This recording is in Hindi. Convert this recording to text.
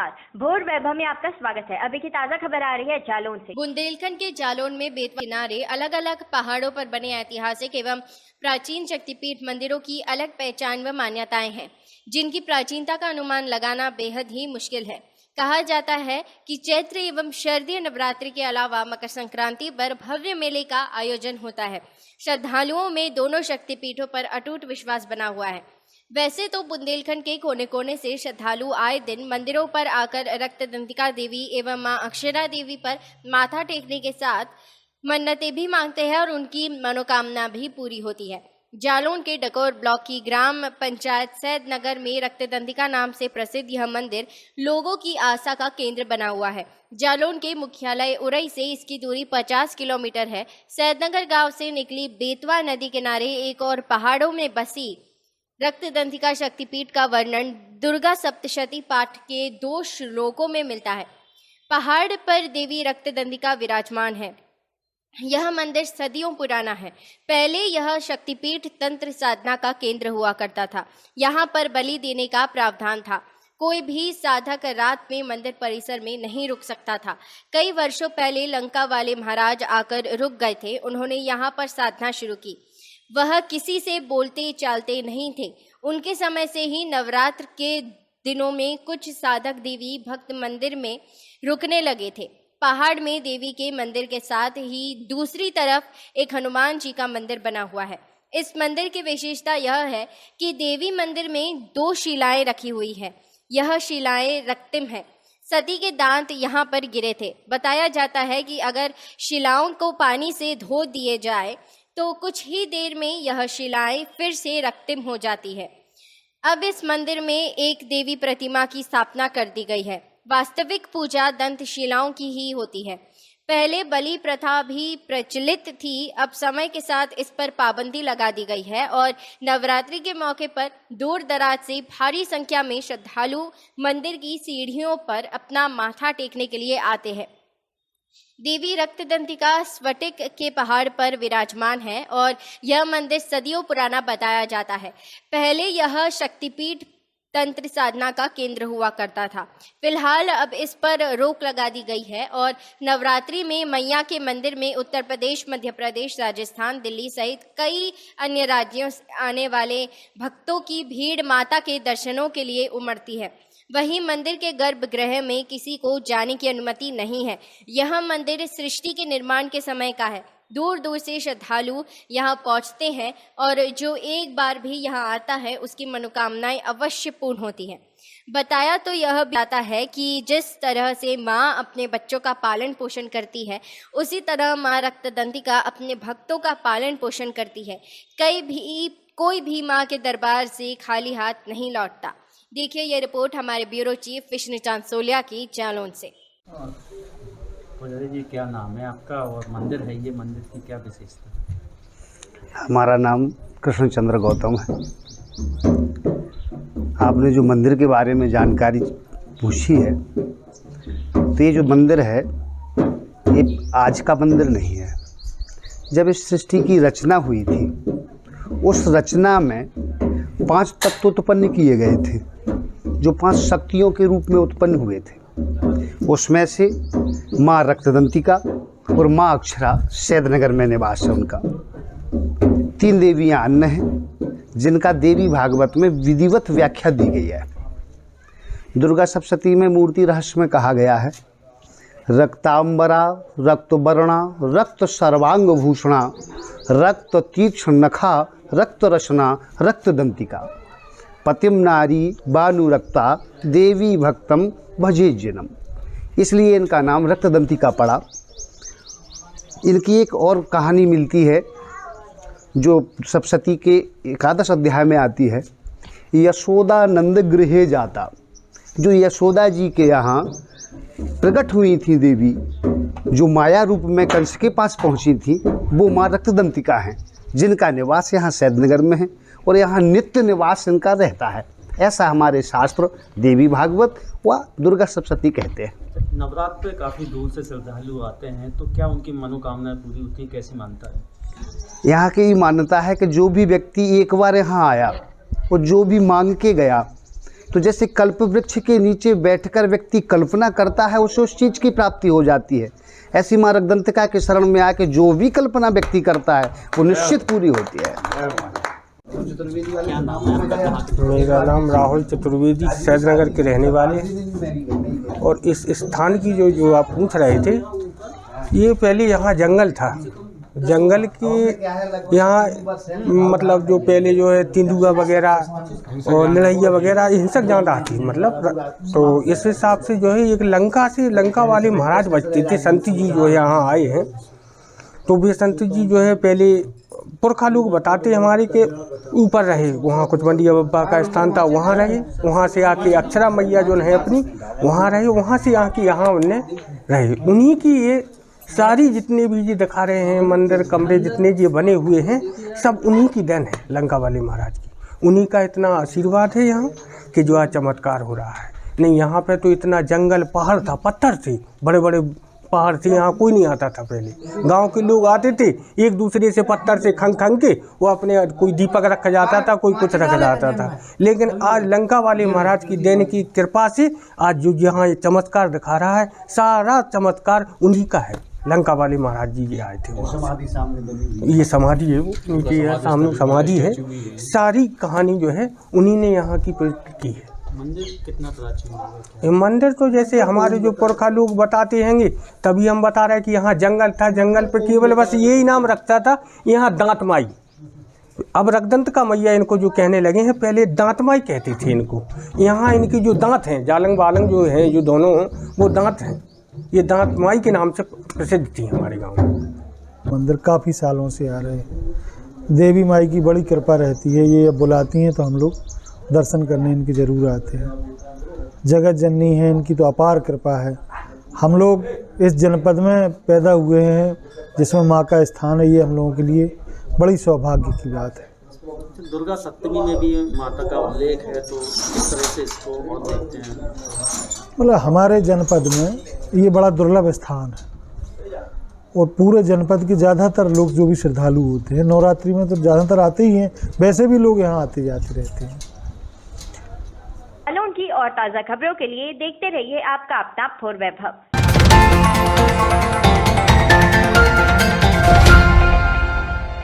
नमस्कार, भोर वैभव में आपका स्वागत है। अभी की ताजा खबर आ रही है जालौन से। बुंदेलखंड के जालौन में बेतवा किनारे अलग अलग पहाड़ों पर बने ऐतिहासिक एवं प्राचीन शक्तिपीठ मंदिरों की अलग पहचान व मान्यताएं हैं, जिनकी प्राचीनता का अनुमान लगाना बेहद ही मुश्किल है। कहा जाता है कि चैत्र एवं शरदीय नवरात्रि के अलावा मकर संक्रांति पर भव्य मेले का आयोजन होता है। श्रद्धालुओं में दोनों शक्तिपीठों पर अटूट विश्वास बना हुआ है। वैसे तो बुंदेलखंड के कोने कोने से श्रद्धालु आए दिन मंदिरों पर आकर रक्तदंतिका देवी एवं मां अक्षरा देवी पर माथा टेकने के साथ मन्नतें भी मांगते हैं और उनकी मनोकामना भी पूरी होती है। जालौन के डकोर ब्लॉक की ग्राम पंचायत सैदनगर में रक्तदंतिका नाम से प्रसिद्ध यह मंदिर लोगों की आस्था का केंद्र बना हुआ है। जालौन के मुख्यालय उरई से इसकी दूरी 50 किलोमीटर है। सैदनगर गांव से निकली बेतवा नदी किनारे एक और पहाड़ों में बसी रक्तदंतिका शक्तिपीठ का वर्णन दुर्गा सप्तशती पाठ के 2 श्लोकों में मिलता है। पहाड़ पर देवी रक्तदंतिका विराजमान है। यह मंदिर सदियों पुराना है। पहले यह शक्तिपीठ तंत्र साधना का केंद्र हुआ करता था। यहाँ पर बलि देने का प्रावधान था। कोई भी साधक रात में मंदिर परिसर में नहीं रुक सकता था। कई वर्षों पहले लंका वाले महाराज आकर रुक गए थे। उन्होंने यहाँ पर साधना शुरू की। वह किसी से बोलते चालते नहीं थे। उनके समय से ही नवरात्र के दिनों में कुछ साधक देवी भक्त मंदिर में रुकने लगे थे। पहाड़ में देवी के मंदिर के साथ ही दूसरी तरफ एक हनुमान जी का मंदिर बना हुआ है। इस मंदिर की विशेषता यह है कि देवी मंदिर में 2 शिलाएं रखी हुई है। यह शिलाएं रक्तिम है। सती के दांत यहाँ पर गिरे थे। बताया जाता है कि अगर शिलाओं को पानी से धो दिए जाए तो कुछ ही देर में यह शिलाएं फिर से रक्तिम हो जाती है। अब इस मंदिर में एक देवी प्रतिमा की स्थापना कर दी गई है। वास्तविक पूजा दंत शिलाओं की ही होती है। पहले बलि प्रथा भी प्रचलित थी। अब समय के साथ इस पर पाबंदी लगा दी गई है और नवरात्रि के मौके पर दूर दराज से भारी संख्या में श्रद्धालु मंदिर की सीढ़ियों पर अपना माथा टेकने के लिए आते हैं। देवी रक्तदंतिका स्फटिक के पहाड़ पर विराजमान है और यह मंदिर सदियों पुराना बताया जाता है। पहले यह शक्तिपीठ तंत्र साधना का केंद्र हुआ करता था। फिलहाल अब इस पर रोक लगा दी गई है और नवरात्रि में मैया के मंदिर में उत्तर प्रदेश, मध्य प्रदेश, राजस्थान, दिल्ली सहित कई अन्य राज्यों से आने वाले भक्तों की भीड़ माता के दर्शनों के लिए उमड़ती है। वहीं मंदिर के गर्भगृह में किसी को जाने की अनुमति नहीं है। यह मंदिर सृष्टि के निर्माण के समय का है। दूर दूर से श्रद्धालु यहाँ पहुँचते हैं और जो एक बार भी यहाँ आता है उसकी मनोकामनाएं अवश्य पूर्ण होती हैं। बताया तो यह जाता है कि जिस तरह से माँ अपने बच्चों का पालन पोषण करती है, उसी तरह माँ रक्तदंतिका अपने भक्तों का पालन पोषण करती है। कोई भी माँ के दरबार से खाली हाथ नहीं लौटता। देखिए ये रिपोर्ट हमारे ब्यूरो चीफ विष्णुचांद सोलिया की जालौन से। पुजारी जी, क्या नाम है आपका और मंदिर है ये, मंदिर की क्या विशेषता है? हमारा नाम कृष्णचंद्र गौतम है। आपने जो मंदिर के बारे में जानकारी पूछी है, तो ये जो मंदिर है ये आज का मंदिर नहीं है। जब इस सृष्टि की रचना हुई थी, उस रचना में 5 तत्व उत्पन्न किए गए थे, जो 5 शक्तियों के रूप में उत्पन्न हुए थे। उसमें से माँ रक्तदंतिका और माँ अक्षरा सैदनगर में निवास है उनका। 3 देवियाँ अन्य हैं, जिनका देवी भागवत में विधिवत व्याख्या दी गई है। दुर्गा सप्तशती में मूर्ति रहस्य में कहा गया है, रक्तांबरा, रक्तवर्णा, रक्त सर्वांग भूषणा, रक्त तीक्ष्ण नखा, रक्त रसना, रक्तदंतिका, पतिम नारी बानुरक्ता, देवी भक्तम भजे जनम। इसलिए इनका नाम रक्तदंतिका पड़ा। इनकी एक और कहानी मिलती है जो सप्तशती के 11 अध्याय में आती है। यशोदा नंद गृहे जाता, जो यशोदा जी के यहाँ प्रकट हुई थी देवी, जो माया रूप में कंस के पास पहुँची थी, वो माँ रक्तदंतिका हैं, जिनका निवास यहाँ सैदनगर में है और यहाँ नित्य निवास इनका रहता है। ऐसा हमारे शास्त्र देवी भागवत व दुर्गा सप्तशती कहते हैं। नवरात्र पे काफ़ी दूर से श्रद्धालु आते हैं, तो क्या उनकी मनोकामनाएं पूरी होती है? कैसी मानता है? यहाँ की मान्यता है कि जो भी व्यक्ति एक बार यहाँ आया और जो भी मांग के गया, तो जैसे कल्प वृक्ष के नीचे बैठकर व्यक्ति कल्पना करता है, उसे उस चीज़ की प्राप्ति हो जाती है। ऐसी माँ रक्तदंतिका के शरण में आके जो भी कल्पना व्यक्ति करता है वो निश्चित पूरी होती है। क्या नाम है आपका, कहाँ के? मेरा नाम राहुल चतुर्वेदी, सैदनगर के रहने वाले हैं। और इस स्थान की जो आप पूछ रहे थे, ये पहले यहाँ जंगल था। जंगल के यहाँ मतलब जो पहले जो है तेंदुआ वगैरह और लड़ैया वगैरह हिंसक ज़्यादा थी मतलब। तो इस हिसाब से जो है एक लंका वाले महाराज बचते थे। संत जी जो है यहाँ आए हैं, तो वे संत जी जो है पहले पुरखा लोग बताते हमारे के ऊपर रहे, वहाँ कुछ मंडिया बब्बा का स्थान था, वहाँ रहे। वहाँ से आके अक्षरा मैया जो है अपनी वहाँ रहे, वहाँ से आके यहाँ उनने रहे। उन्हीं की ये सारी जितने भी ये दिखा रहे हैं मंदिर कमरे जितने ये बने हुए हैं, सब उन्हीं की देन है, लंका वाले महाराज की। उन्हीं का इतना आशीर्वाद है यहाँ कि जो आज चमत्कार हो रहा है। नहीं यहाँ पे तो इतना जंगल पहाड़ था, पत्थर थे, बड़े बड़े पहाड़ थे, यहाँ कोई नहीं आता था। पहले गांव के लोग आते थे, एक दूसरे से पत्थर से खंग के वो अपने कोई दीपक रखा जाता था, कोई कुछ रखा जाता था। लेकिन आज लंका वाले महाराज की देन की कृपा से आज जो यहाँ ये चमत्कार दिखा रहा है, सारा चमत्कार उन्हीं का है। लंका वाले महाराज जी आए थे वहाँ। समाधि सामने बनी, ये समाधि है, वो उनकी सामने समाधि है। सारी कहानी जो है उन्हीं ने यहाँ की प्रकट की है। मंदिर कितना प्राचीन है? ये मंदिर तो जैसे हमारे जो पुरखा लोग बताते हैंगे, तभी हम बता रहे हैं कि यहाँ जंगल था, जंगल पे केवल बस यही नाम रखता था यहाँ दांत माई। अब रक्तदंत का मैया इनको जो कहने लगे हैं, पहले दांत माई कहते थे इनको। यहाँ इनकी जो दांत हैं, जालंग बालंग जो हैं, जो दोनों वो दांत हैं, ये दांत माई के नाम से प्रसिद्ध थी हमारे गाँव में। मंदिर काफ़ी सालों से आ रहे हैं। देवी माई की बड़ी कृपा रहती है, ये अब बुलाती हैं तो हम लोग दर्शन करने इनकी ज़रूर आते हैं। जगत जननी है, इनकी तो अपार कृपा है। हम लोग इस जनपद में पैदा हुए हैं जिसमें माँ का स्थान है, ये हम लोगों के लिए बड़ी सौभाग्य की बात है। दुर्गा सप्तमी में भी माता का उल्लेख है, तो किस तरह से इसको और देखते हैं? मतलब हमारे जनपद में ये बड़ा दुर्लभ स्थान है और पूरे जनपद के ज़्यादातर लोग जो भी श्रद्धालु होते हैं, नवरात्रि में तो ज़्यादातर आते ही हैं, वैसे भी लोग यहाँ आते जाते रहते हैं। की और ताज़ा खबरों के लिए देखते रहिए आपका अपना 4 वैभव।